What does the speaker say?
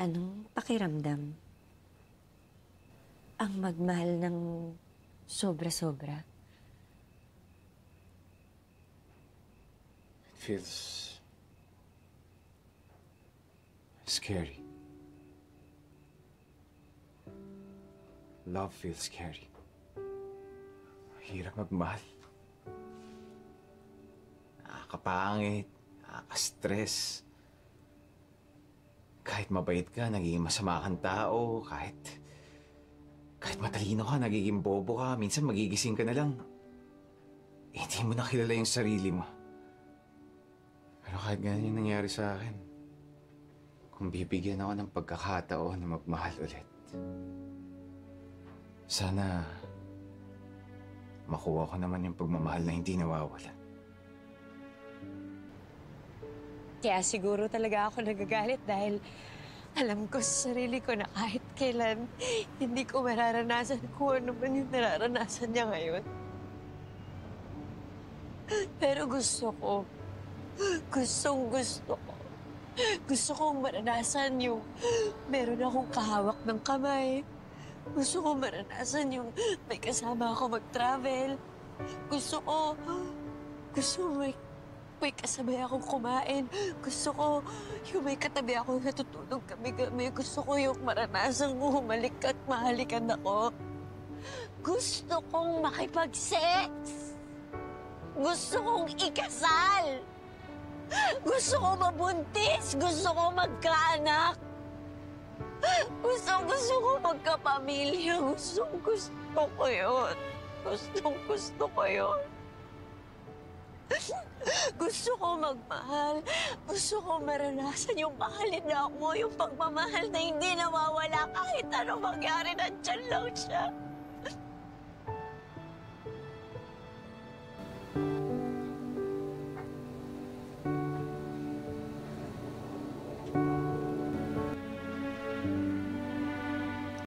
Anong pakiramdam? Ang magmahal ng sobra-sobra? It feels scary. Love feels scary. Hirap magmahal. Nakakapangit, nakaka-stress. Kahit mabait ka, nagiging masama kang tao. Kahit matalino ka, nagiging bobo ka. Minsan magigising ka na lang. Hindi mo na kilala yung sarili mo. Pero kahit ganun yung nangyari sa akin, kung bibigyan ako ng pagkakataon na magmahal ulit, sana makuha ko naman yung pagmamahal na hindi nawawala. Kaya siguro talaga ako nagagalit dahil alam ko sa sarili ko na kahit kailan hindi ko mararanasan kung ano man yung nararanasan niya ngayon. Pero gusto ko. Gusto kong maranasan yung meron akong kahawak ng kamay. Gusto kong maranasan yung may kasama ako mag-travel. Gusto ko may kasabay akong kumain. Gusto ko yung may katabi ako natutulog kami-kami. Gusto ko yung maranasan mo humalik at mahalikan ako. Gusto kong makipag-sex. Gusto kong ikasal. Gusto ko mabuntis. Gusto ko magkaanak. Gusto ko magkapamilya. Gusto ko yun. Gusto ko yun. Gusto ko magmahal. Gusto ko maranasan yung mahalin na ako, yung pagmamahal na hindi nawawala kahit anong mangyari, nandyan lang siya.